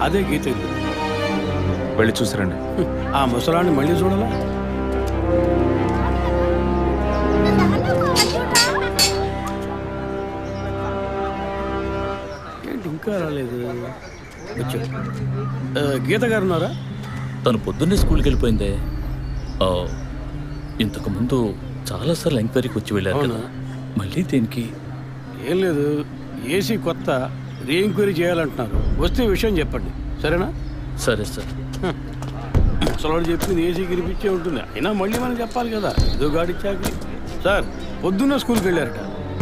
అదే గీత ఇల్లు. వెళ్ళి చూసిరండి. ఆ ముసలాన్ని మళ్ళీ చూడాలా? ఏంటి ఇంకా రాలేదు? గీత గారు ఉన్నారా? తను పొద్దున్నే స్కూల్కి వెళ్ళిపోయిందే. ఇంతకుముందు చాలాసార్లు ఎంక్వైరీకి వచ్చి వెళ్ళారు కదా, మళ్ళీ దేనికి? ఏం లేదు, ఏసీ కొత్త రీ ఎంక్వైరీ చేయాలంటున్నారు. వస్తే విషయం చెప్పండి, సరేనా? సరే సార్. ముసలాడు చెప్పింది ఏసీ గిరిపించే ఉంటుంది, అయినా మళ్ళీ మనం చెప్పాలి కదా, ఏదో గాడిచ్చాక. సార్ పొద్దున్న స్కూల్కి వెళ్ళారట,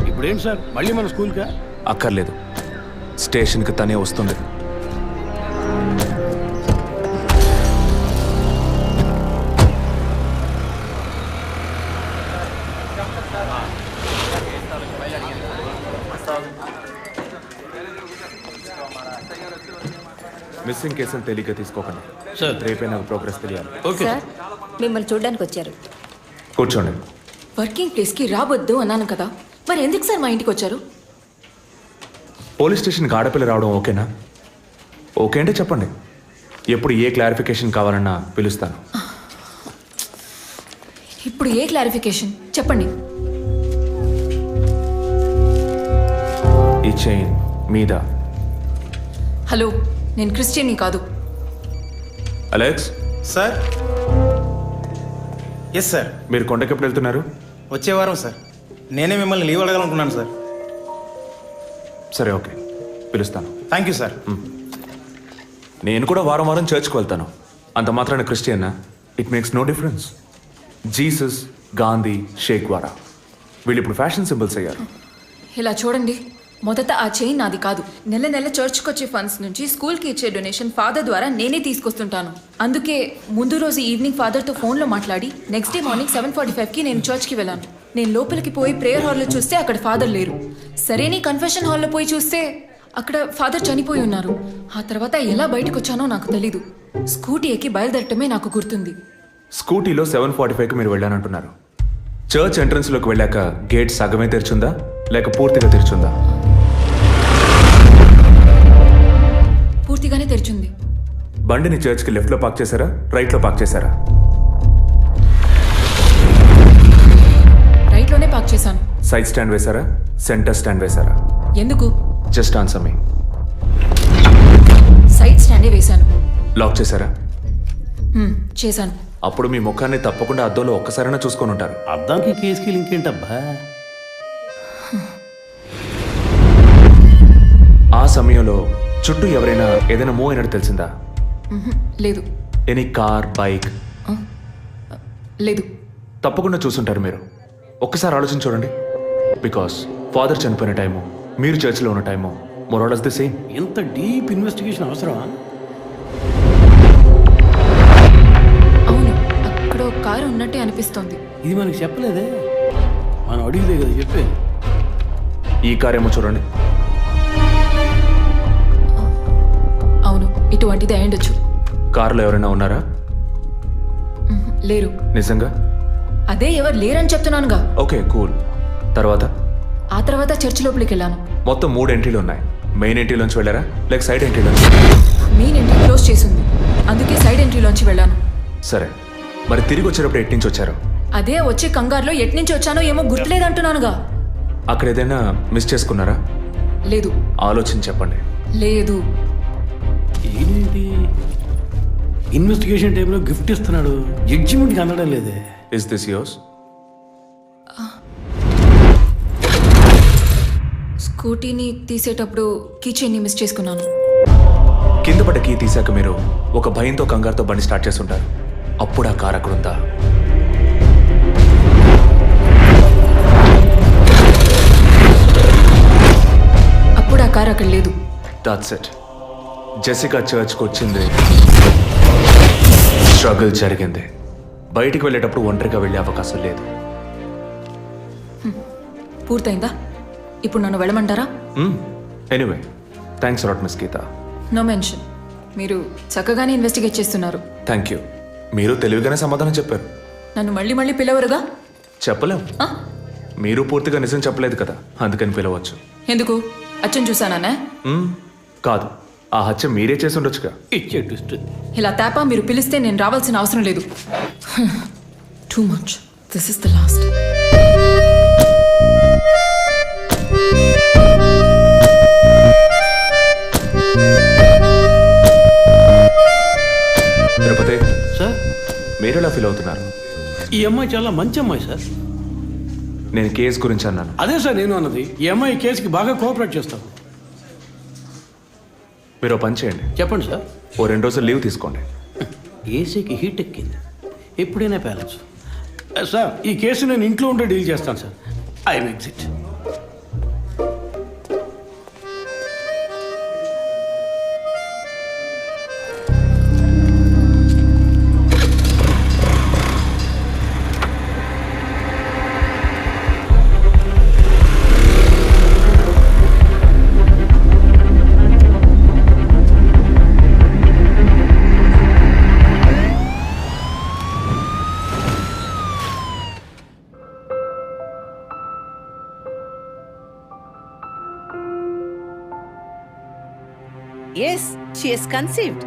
ఇప్పుడేంటి సార్ మళ్ళీ మన స్కూల్కా? అక్కర్లేదు, స్టేషన్కి తనే వస్తుంది. మిస్సింగ్ కేసులు తేలిగ్గా తీసుకోకండి సార్. రేపే నాకు ప్రోగ్రెస్ తెలియాలి. ఓకే సార్, మిమ్మల్ని చూడడానికి వచ్చారు. కూర్చోండి. వర్కింగ్ ప్లేస్కి రావద్దు అన్నాను కదా, మరి ఎందుకు సార్ మా ఇంటికి వచ్చారు? పోలీస్ స్టేషన్కి ఆడపిల్ల రావడం ఓకేనా? ఓకే అంటే చెప్పండి, ఎప్పుడు ఏ క్లారిఫికేషన్ కావాలన్నా పిలుస్తాను. ఇప్పుడు ఏ క్లారిఫికేషన్ చెప్పండి. ఈ చైన్ మీద. హలో, నేను క్రిస్టియన్ని కాదు. Alex sir. Yes sir. మీరు కొండకి ఎప్పుడు వెళ్తున్నారు? వచ్చే వారం సార్. నేనే మిమ్మల్ని లీవ్ అడగాలనుకున్నాను సార్. సరే, ఓకే, పిలుస్తాను. Thank you sir. నేను కూడా వారం వారం చర్చ్కి వెళ్తాను. అంత మాత్రాన క్రిస్టియన్నా? It makes no difference. Jesus, Gandhi, Che Guevara వీళ్ళు ఇప్పుడు ఫ్యాషన్ సింబల్స్ అయ్యారు. ఇలా చూడండి, మొదట ఆ చైన్ నాది కాదు. నెల నెల చర్చ్కి వచ్చే ఫండ్స్ నుంచి స్కూల్కి ఇచ్చే డొనేషన్ ఫాదర్ ద్వారా నేనే తీసుకొస్తుంటాను. అందుకే ముందు రోజు ఈవినింగ్ ఫాదర్తో ఫోన్లో మాట్లాడి నెక్స్ట్ డే మార్నింగ్ 7:45కి నేను చర్చ్కి వెళ్ళాను. నేను లోపలికి పోయి ప్రేయర్ హాల్లో చూస్తే అక్కడ ఫాదర్ లేరు. సరే, నీ కన్ఫెషన్ హాల్లో పోయి చూస్తే అక్కడ ఫాదర్ చనిపోయి ఉన్నారు. ఆ తర్వాత ఎలా బయటకు వచ్చానో నాకు తెలీదు. స్కూటీ ఎక్కి బయలుదేరటమే నాకు గుర్తుంది. స్కూటీలో 7:45కి మీరు వెళ్ళానంటున్నారు. చర్చ్ ఎంట్రన్స్లోకి వెళ్ళాక గేట్ సగమే తెరిచుందా లేక పూర్తిగా తెరిచుందా? పూర్తిగానే తెరిచింది. బండిని చర్చ్కి లెఫ్ట్లో పార్క్ చేశారా, రైట్లో పార్క్ చేశారా? రైట్లోనే పార్క్ చేశాను. సైడ్ స్టాండ్ వేశారా, సెంటర్ స్టాండ్ వేశారా? ఎందుకు? జస్ట్ ఆన్సర్ మీ. సైడ్ స్టాండే వేశాను. లాక్ చేశారా? చేశాను. అప్పుడు మీ ముఖాన్ని తప్పకుండా అద్దంలో ఒక్కసారైనా చూసుకొని ఉంటారు. అద్దానికి కేసుకి లింక్ ఏంటబ్బా? ఆ సమయంలో చుట్టూ ఎవరైనా ఏదైనా మూవ్ అయినట్టు తెలిసిందా? లేదు. Any car, bike? లేదు. తప్పకుండా చూసుంటారు మీరు. ఒక్కసారి ఆలోచన చూడండి. బికాస్ ఫాదర్ చనిపోయిన టైము, మీరు చర్చిలో ఉన్న టైము మోరాలస్ ది సేమ్. ఇంత డీప్ ఇన్వెస్టిగేషన్ అవసరమా? అవును, అక్కడ ఒక కారు ఉన్నట్టే అనిపిస్తోంది. ఇది మనకి చెప్పలేదే, మనం అడిగితే కదా చెప్పేది. ఈ కార్ ఏమో చూడండి. అవును, ఇటువంటిది అయ్యుండొచ్చు. కారులో ఎవరైనా ఉన్నారా? లేరు. నిజంగా? అదే ఎవరు లేరని చెప్తున్నానుగా. Okay, cool. తర్వాత? ఆ తర్వాత చర్చ్ లోపలికి వెళ్ళాను. మొత్తం 3 ఎంట్రీలు ఉన్నాయి. మెయిన్ ఎంట్రీలోంచి వెళ్ళారా లేక సైడ్ ఎంట్రీలోంచి? మెయిన్ ఎంట్రీ క్లోజ్ చేసింది, అందుకే సైడ్ ఎంట్రీలోంచి వెళ్ళాను. సరే, మరి తిరిగి వచ్చేటప్పుడు ఎటు నుంచి వచ్చారు? అదే వచ్చే కంగారులో ఎట్నుంచి వచ్చానో ఏమో గుర్తులేదంటున్నానుగా. అక్కడ ఏదైనా మిస్ చేసుకున్నారా? లేదు. ఆలోచించి చెప్పండి. లేదు. ఏంటి ఇన్వెస్టిగేషన్ టైంలో గిఫ్ట్ ఇస్తున్నాడు, జడ్జిమెంట్కి అందడం లేదే. Is this yours? స్కూటీని తీసేటప్పుడు కీచైన్ని మిస్ చేసుకున్నాను. కింద పడ్డ కీ తీసాక మీరు ఒక భయంతో కంగారుతో బండి స్టార్ట్ చేస్తుంటారు. అప్పుడు ఆ కార్ అక్కడ ఉందా? అప్పుడు ఆ కార్ అక్కడ లేదు. That's it. జెసికా చర్చ్కి వచ్చింది, స్ట్రగుల్ జరిగింది. బయటికి వెళ్ళేటప్పుడు ఒంటరిగా వెళ్ళే అవకాశం లేదు. పూర్తయిందా? ఇప్పుడు నన్ను వెళ్ళమంటారా? Anyway, thanks lot miss Geeta. No mention. మీరు చక్కగానే ఇన్వెస్టిగేట్ చేస్తున్నారు. Thank you. మీరు తెలివిగానే సమాధానం చెప్పారు. నన్ను మళ్ళీ మళ్ళీ పిలవరుగా? చెప్పలేం. మీరు పూర్తిగా నిజం చెప్పలేదు కదా, అందుకని పిలవచ్చు. ఎందుకు? అచ్చం చూసానా? కాదు, ఆ హత్య మీరే చేసి ఉండొచ్చుగా. ఇచ్చే ట్విస్ట్. ఇలా తేపా మీరు పిలిస్తే నేను రావాల్సిన అవసరం లేదు. Too much. This is the last. Tirupati, sir, మీరు ఎలా ఫీల్ అవుతున్నారు? ఈ అమ్మాయి చాలా మంచి అమ్మాయి సార్. నేను కేసు గురించి అన్నాను. అదే సార్ నేను అన్నది. ఈ అమ్మాయి కేసుకి బాగా కోఆపరేట్ చేస్తాం. మీరు ఓ పని చేయండి, చెప్పండి సార్. ఓ 2 రోజులు లీవ్ తీసుకోండి. ఏసీకి హీట్ ఎక్కింది, ఎప్పుడైనా ప్యాలెన్స్. సార్, ఈ కేసు నేను ఇంట్లో ఉండే డీల్ చేస్తాను sir. I'm exit. Yes, she is conceived.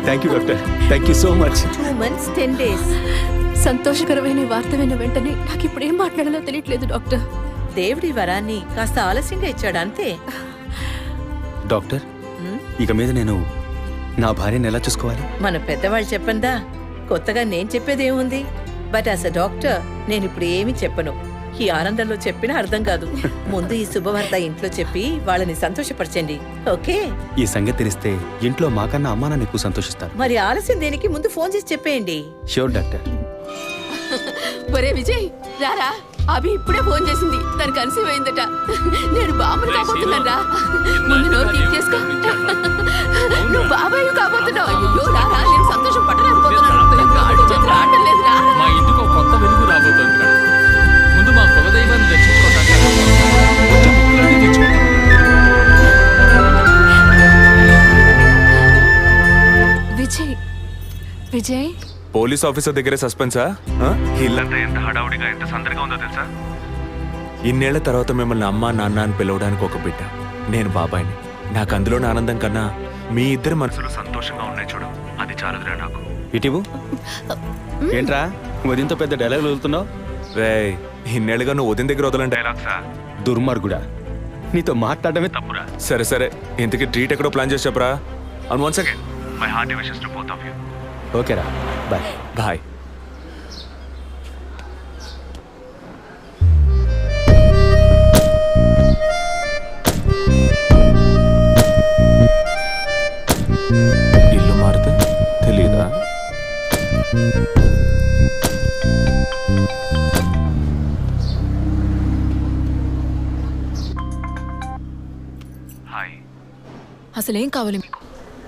Thank you doctor, thank you so much. 2 months, 10 days. సంతోషకరమైన వార్త విన్న వెంటనే నాకు ఇప్పుడు ఏం మాట్లాడాలో తెలియట్లేదు డాక్టర్. దేవుడి వరాన్ని కాస్త ఆలస్యంగా ఇచ్చాడు అంతే. డాక్టర్, ఇక మీద నేను నా భార్యను ఎలా చూసుకోవాలి? మన పెద్దవాళ్ళు చెప్పందా, కొత్తగా నేను చెప్పేది ఏముంది. బట్ యాజ్ అ డాక్టర్ నేను ఇప్పుడు ఏమీ చెప్పను. ఈ ఆనందంలో చెప్పినా అర్థం కాదు. ముందు ఈ శుభవార్త ఇంట్లో చెప్పి వాళ్ళని సంతోషపరచండి, ఓకే? ఈ సంగతి తెలిస్తే ఇంట్లో మాకన్నా అమ్మా నాన్న ఎక్కువ సంతోషిస్తారు. మరి ఆలస్యం దేనికి, ముందు ఫోన్ చేసి చెప్పేయండి. Sure doctor. ఒరే విజయ్, రారా. అభి ఇప్పుడే ఫోన్ చేసింది, తను కన్సీవ్ అయిందట. నేను బాబుని కాబోతున్నాను రా. ముందు నోరు తీపి చేసుకో. నువ్వు బాబాయ్ కాబోతున్నావు. అయ్యో రారా, నేను సంతోషం పట్టలేకపోతున్నాను. గాడి చేతులు ఆడటం లేదు రా. మా ఇంటికి ఒక కొత్త వెలుగు రాబోతోంది మేడం. ముందు మా కులదైవాన్ని దర్శించుకోవడానికి కొంచెం ముక్కులన్నీ తెచ్చుకుంటాం. విజయ్, విజయ్, పోలీస్ ఆఫీసర్ దగ్గరే సస్పెన్సా? ఇల్లంతా ఎంత హడావుడిగా, ఎంత సందడిగా ఉందో తెలుసా? ఇన్నేళ్ల తర్వాత మిమ్మల్ని అమ్మా నాన్న అని పిలవడానికి ఒక బిడ్డ. నేను బాబాయిని. నాకు అందులోని ఆనందం కన్నా మీ ఇద్దరు మనసులు సంతోషంగా ఉన్నాయి చూడు, అది చాలదురా నాకు. ఇటీవు ఏంట్రా వదింతో పెద్ద డైలాగ్ వదులుతున్నావు? రే, ఇన్నేళ్ళుగా నువ్వు ఉదయం దగ్గర వదలని డైలాగ్సా? దుర్మార్గుడా, నీతో మాట్లాడమే తప్పురా. సరే సరే, ఇంతకీ ట్రీట్ ఎక్కడో ప్లాన్ చేసి చెప్పరా? And once again my hearty wishes to both of you. ఓకేరా, బాయ్. బాయ్. ఇల్లు మారితే తెలీదా? అసలేం కావాలి మీకు?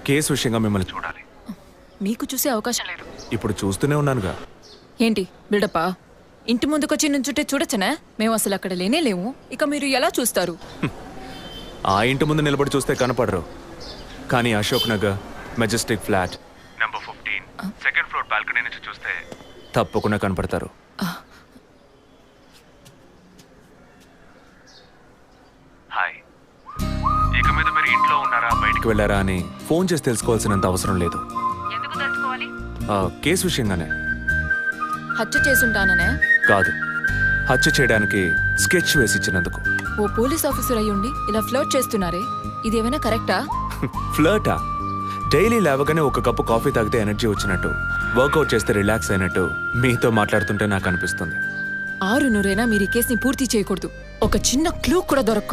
కేసు విషయంగా మిమ్మల్ని చూడాలి. మీకు చూసే అవకాశం లేదు. ఇప్పుడు చూస్తూనే ఉన్నానుగా. ఏంటి బిల్డప్పా? ఇంటి ముందుకొచ్చి నుంచుంటే చూడొచ్చనా? మేము అసలు అక్కడ లేనే లేము. ఇక మీరు ఎలా చూస్తారు? ఆ ఇంటి ముందు నిలబడి చూస్తే కనపడరు, కానీ Ashok Nagar Majestic flat number 15 second floor balcony నుంచి చూస్తే తప్పకుండా కనపడతారు. హాయ్. ఇక మీద మీరు ఇంట్లో ఉన్నారా, బయటికి వెళ్ళారా అని ఫోన్ చేసి తెలుసుకోవాల్సినంత అవసరం లేదు. కేసు విషయంగానే. హత్య చేసుంటాననే కాదు, హత్య చేయడానికి స్కెచ్ వేసి ఇచ్చినందుకు. ఓ పోలీస్ ఆఫీసర్ అయ్యుండి ఇలా ఫ్లర్ట్ చేస్తున్నారే, ఇదేమైనా కరెక్టా? ఫ్లర్టా? డైలీ లేవగానే ఒక కప్పు కాఫీ తాగితే ఎనర్జీ వచ్చినట్టు, వర్కౌట్ చేస్తే రిలాక్స్ అయినట్టు మీతో మాట్లాడుతుంటే నాకు అనిపిస్తుంది. 6 నూరైనా మీరు ఈ కేసుని పూర్తి చేయకూడదు. ఒక చిన్న క్లూ కూడా దొరకకూడదు.